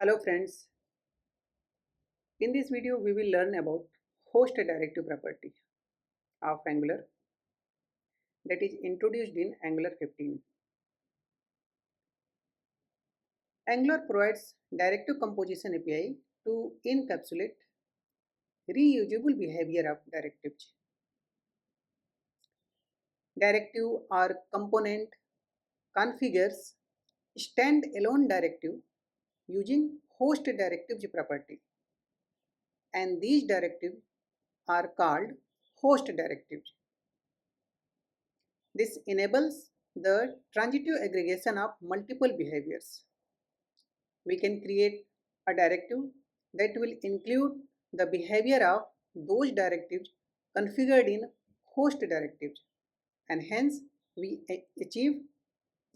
Hello friends, in this video we will learn about host directive property of Angular that is introduced in Angular 15. Angular provides Directive Composition API to encapsulate reusable behavior of directives. Directive or component configures standalone directive using host directives property, and these directives are called host directives. This enables the transitive aggregation of multiple behaviors. We can create a directive that will include the behavior of those directives configured in host directives, and hence we achieve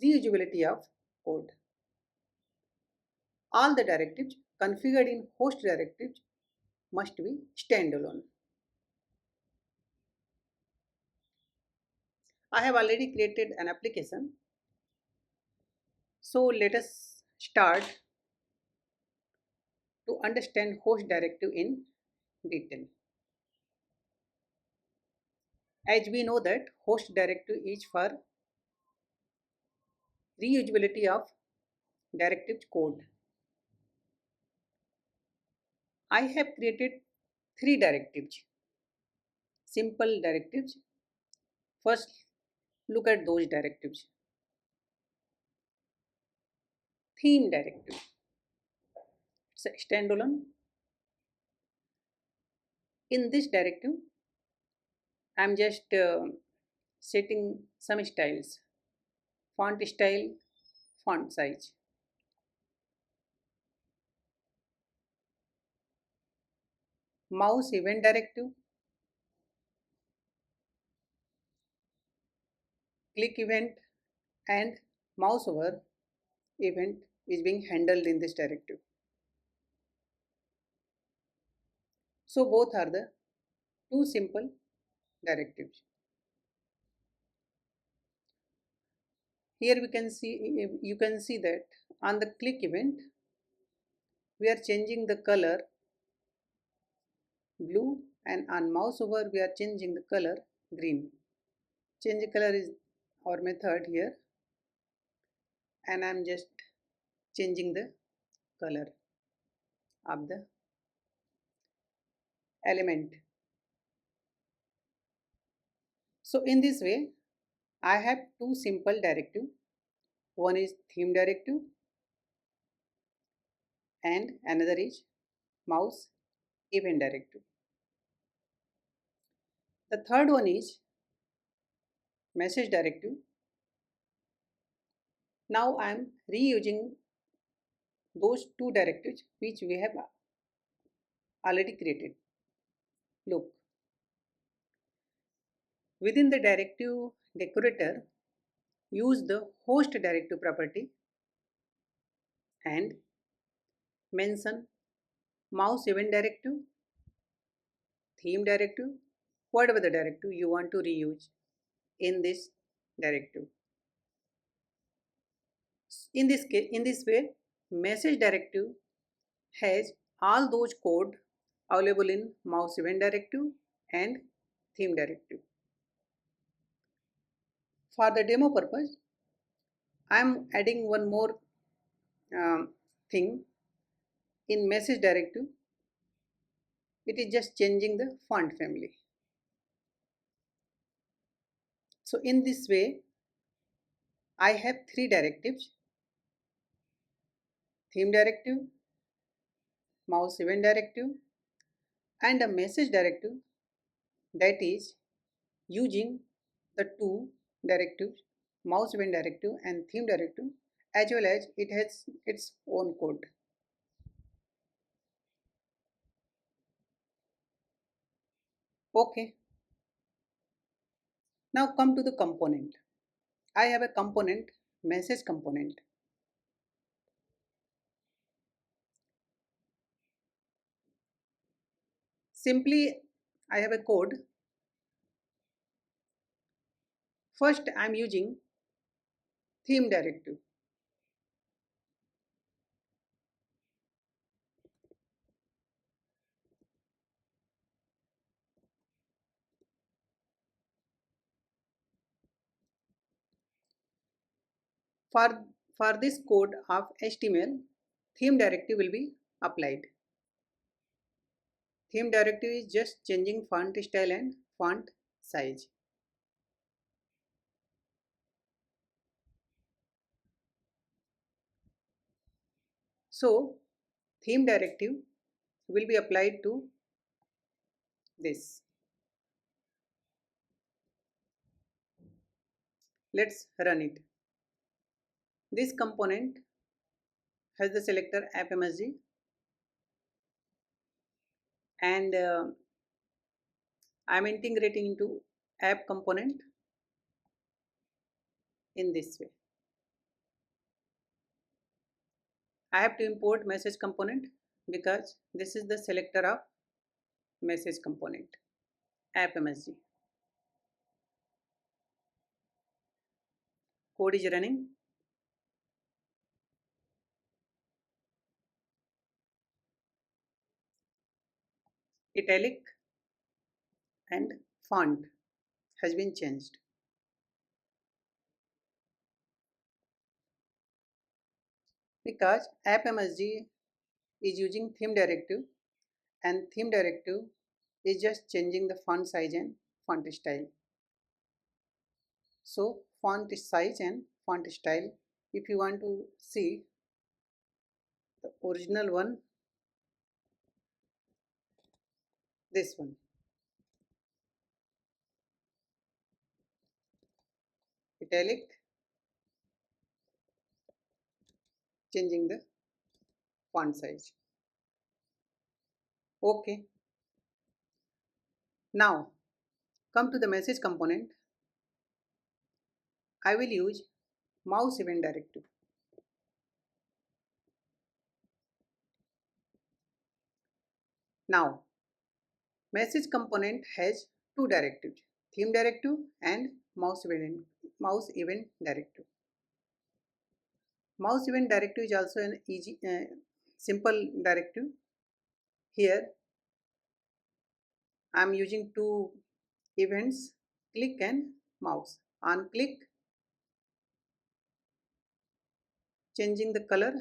reusability of code. All the directives configured in host directives must be standalone. I have already created an application, so let us start to understand host directive in detail. As we know that host directive is for reusability of directive code. I have created three directives, simple directives. First, look at those directives. Theme directive, it's a standalone. In this directive, I am just setting some styles, font style, font size. Mouse event directive, click event and mouse over event is being handled in this directive. So both are the two simple directives. Here you can see that on the click event we are changing the color blue, and on mouse over we are changing the color green. Change color is our method here, and I am just changing the color of the element. So in this way I have two simple directive. One is theme directive and another is mouse event directive. The third one is message directive. Now I am reusing those two directives which we have already created. Look, within the directive decorator, use the host directive property and mention mouse event directive, theme directive, whatever the directive you want to reuse in this directive. In this way, message directive has all those code available in mouse event directive and theme directive. For the demo purpose, I am adding one more thing in message directive. It is just changing the font family. So in this way, I have three directives: theme directive, mouse event directive, and a message directive that is using the two directives, mouse event directive and theme directive, as well as it has its own code. Okay, now come to the component. I have a component, message component. Simply, I have a code. First, I am using theme directive. For this code of HTML, theme directive will be applied. Theme directive is just changing font style and font size. So theme directive will be applied to this. Let's run it. This component has the selector app.msg, and I am integrating into app component in this way. I have to import message component because this is the selector of message component app.msg. Code is running. Italic and font has been changed. Because app.msg is using theme directive, and theme directive is just changing the font size and font style. So font size and font style, if you want to see the original one, this one, italic, changing the font size. Okay, now come to the message component. I will use mouse event directive. Now message component has two directives, theme directive and mouse event directive. Mouse event directive is also an easy simple directive. Here I am using two events, click and mouse. On click, changing the color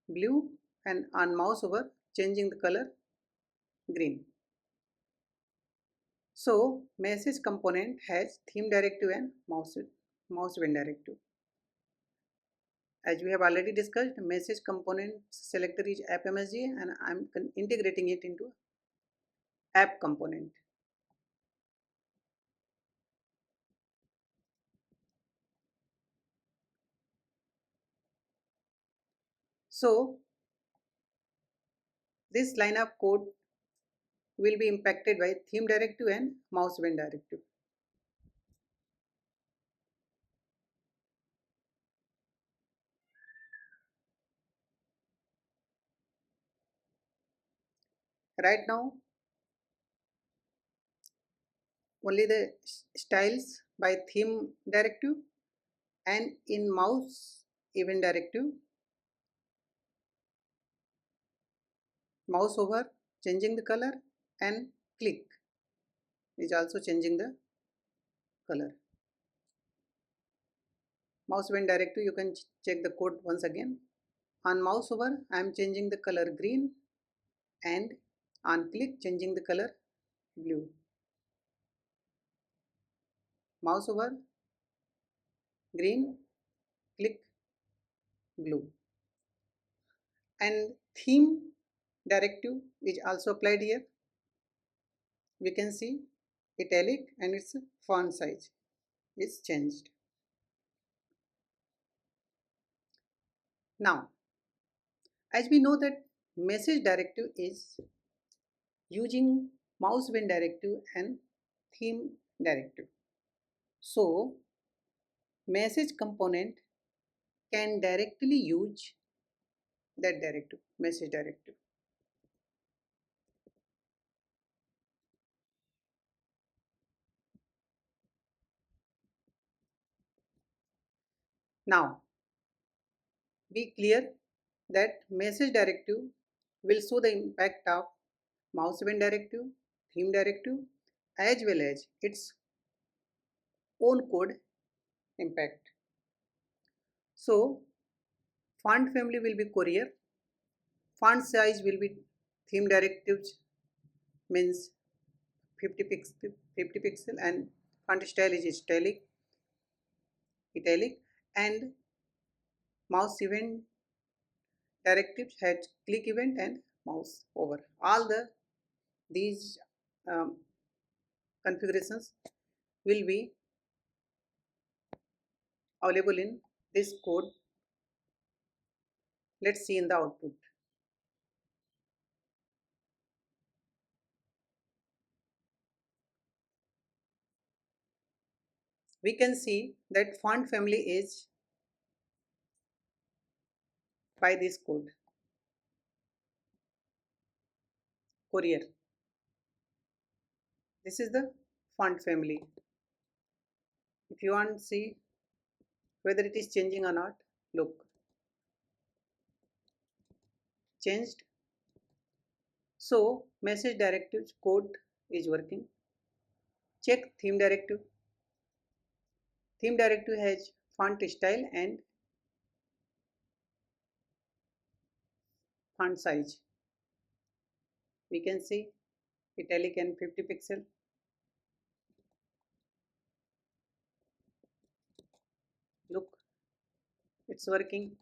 blue, and on mouse over, changing the color green. So message component has theme directive and mouse event directive. As we have already discussed, message component selector is app.msg, and I am integrating it into app component. So this line of code will be impacted by theme directive and mouse event directive. Right now, only the styles by theme directive, and in mouse event directive, mouse over changing the color, and click is also changing the color. Mouse event directive, you can check the code once again. On mouse over, I am changing the color green, and on click, changing the color blue. Mouse over, green, click, blue. And theme directive is also applied here. We can see italic and its font size is changed. Now, as we know that message directive is using mouse event directive and theme directive. So message component can directly use that directive, message directive. Now be clear that message directive will show the impact of mouse event directive, theme directive, as well as its own code impact. So font family will be courier, font size will be theme directives, means 50 pixel, and font style is italic, and mouse event directives has click event and mouse over. All these um, configurations will be available in this code. Let's see in the output. We can see that font family is by this code, courier. This is the font family. If you want to see whether it is changing or not, look, changed. So message directives code is working. Check theme directive. Theme directive has font style and font size. We can see italic and 50 pixel. Look, it's working.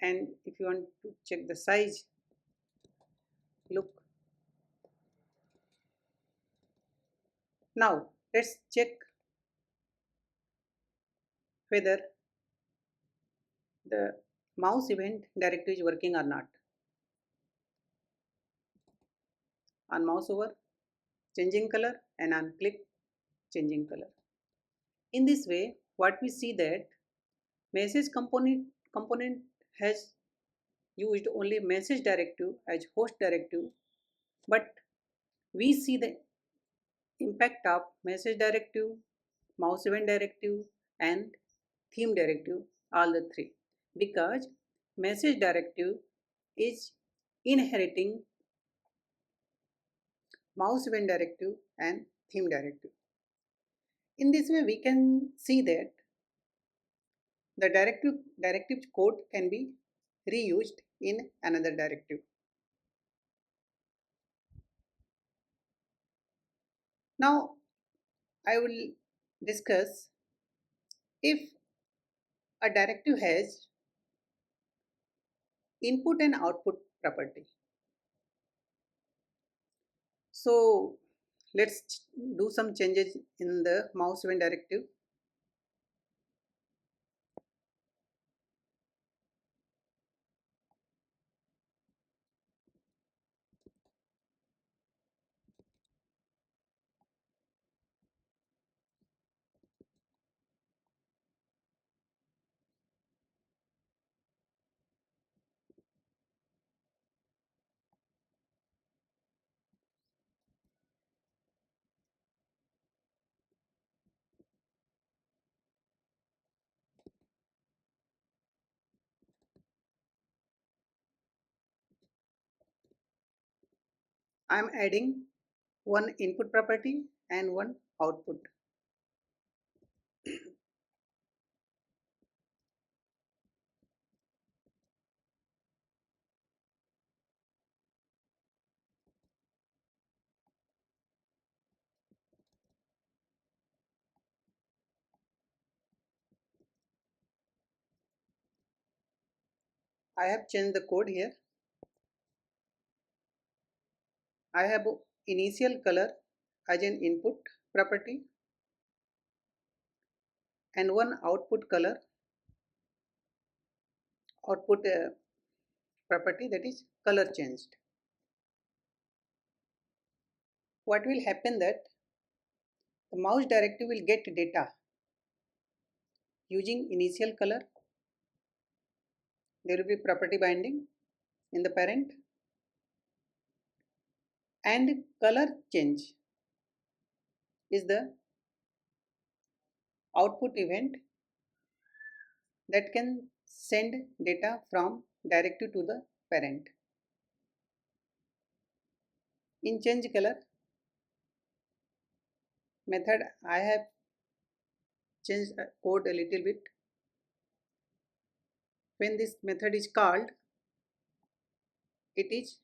And if you want to check the size, look. Now let's check whether the mouse event directive is working or not. On mouse over, changing color, and on click, changing color. In this way, what we see that message component has used only message directive as host directive, but we see the impact of message directive, mouse event directive, and theme directive, all the three, because message directive is inheriting mouse event directive and theme directive. In this way, we can see that the directive code can be reused in another directive. Now I will discuss if a directive has input and output property. So let's do some changes in the mouse event directive. I am adding one input property and one output. I have changed the code here. I have initial color as an input property and one output color output property, that is color changed. What will happen that the mouse directive will get data using initial color. There will be property binding in the parent, and color change is the output event that can send data from directive to the parent. In change color method, I have changed code a little bit. When this method is called, it is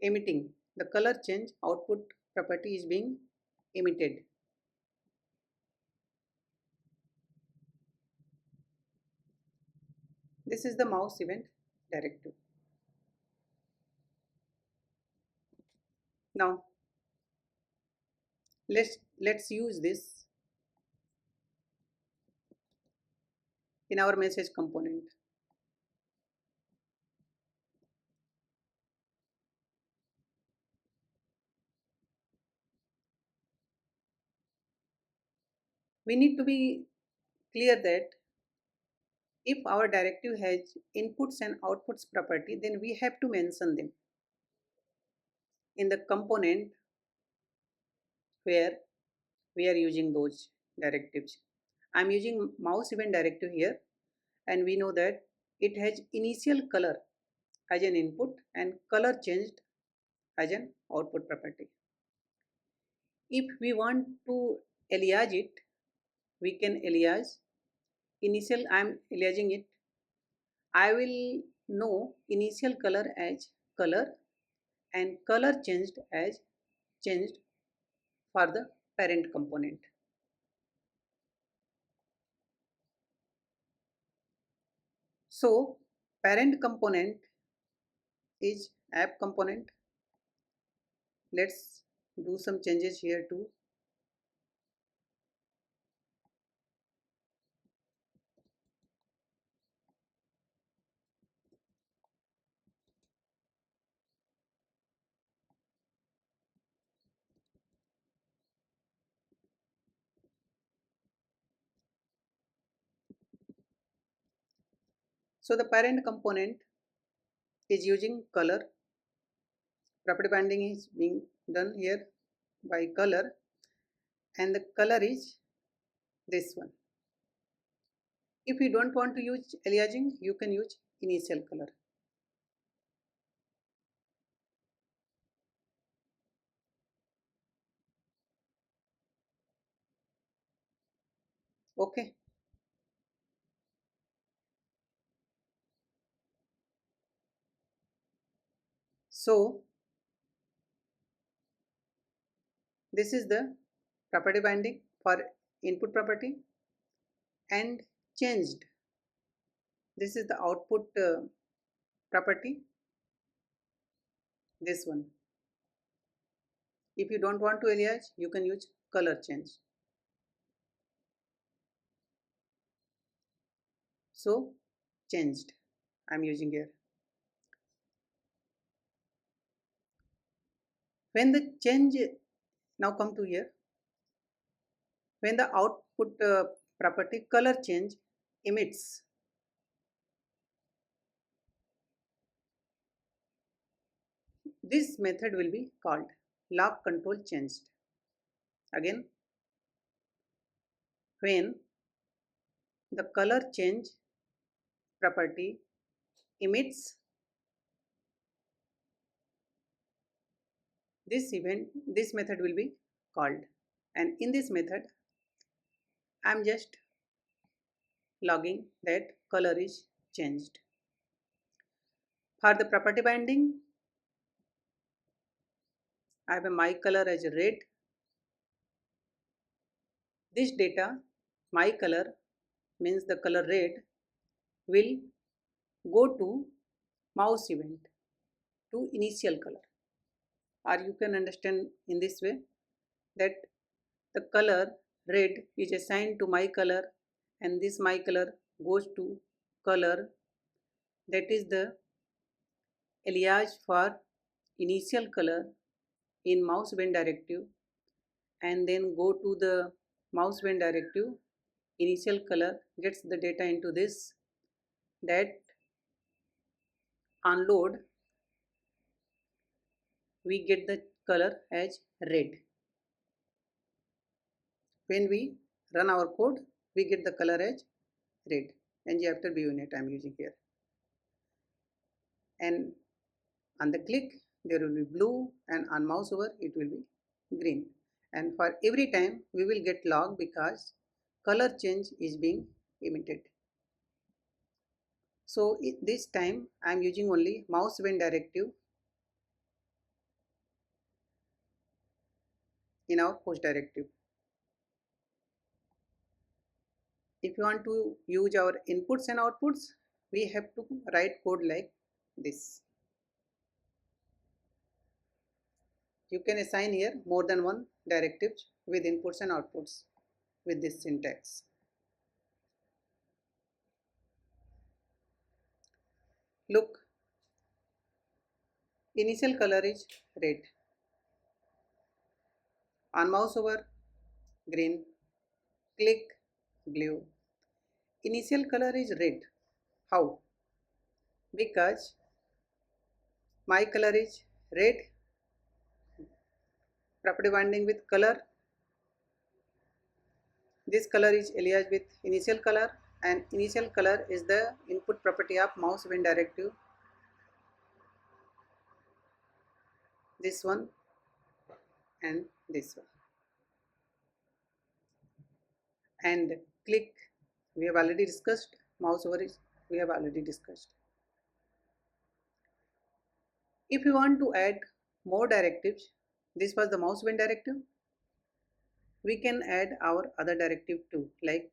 emitting. The color change output property is being emitted. This is the mouse event directive. Now let's use this in our message component. We need to be clear that if our directive has inputs and outputs property, then we have to mention them in the component where we are using those directives. I am using mouse event directive here, and we know that it has initial color as an input and color changed as an output property. If we want to alias it, we can alias initial. I am aliasing it. I will know initial color as color and color changed as changed for the parent component. So parent component is app component. Let's do some changes here too. So the parent component is using color. Property binding is being done here by color, and the color is this one. If you don't want to use aliasing, you can use initial color. Okay. So this is the property binding for input property and changed. This is the output property, this one. If you don't want to alias, you can use color change. So changed I am using here. When the change, now come to here, when the output property color change emits, this method will be called lock control changed. Again, when the color change property emits, this method will be called, and in this method I am just logging that color is changed. For the property binding, I have a my color as red. This data, my color means the color red, will go to mouse event to initial color, or you can understand in this way that the color red is assigned to my color, and this my color goes to color that is the alias for initial color in mouse event directive, and then go to the mouse event directive. Initial color gets the data into this, that on load we get the color as red. When we run our code, we get the color as red. ng after b unit I am using here, and on the click there will be blue, and on mouse over it will be green, and for every time we will get log because color change is being emitted. So this time I am using only mouse when directive in our post directive. If you want to use our inputs and outputs, we have to write code like this. You can assign here more than one directives with inputs and outputs with this syntax. Look, initial color is red. On mouse over green, click blue. Initial color is red. How? Because my color is red, property binding with color. This color is aliased with initial color, and initial color is the input property of mouse when directive. This one and this one. And click, we have already discussed. Mouse over is, we have already discussed. If you want to add more directives, this was the mouse when directive. We can add our other directive too, like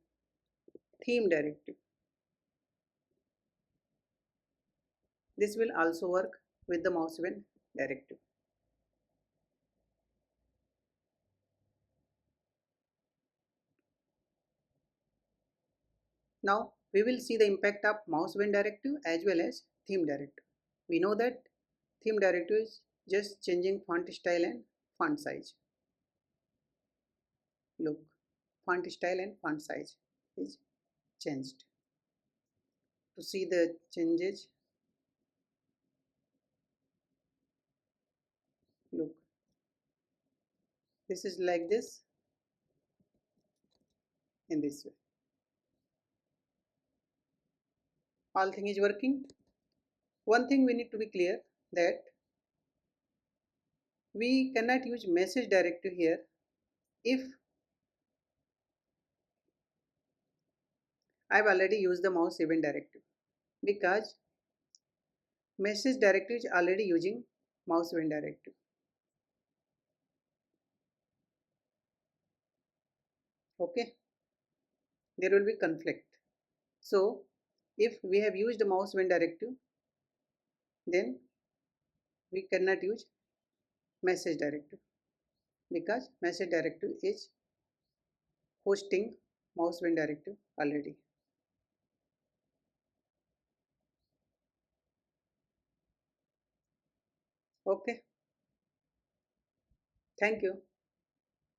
theme directive. This will also work with the mouse when directive. Now we will see the impact of mouse when directive as well as theme directive. We know that theme directive is just changing font style and font size. Look, font style and font size is changed. To see the changes, look, this is like this in this way. All thing is working. One thing we need to be clear that we cannot use message directive here if I've already used the mouse event directive, because message directive is already using mouse event directive. Okay, there will be conflict. So if we have used the mouse event directive, then we cannot use message directive, because message directive is hosting mouse event directive already. Okay, thank you.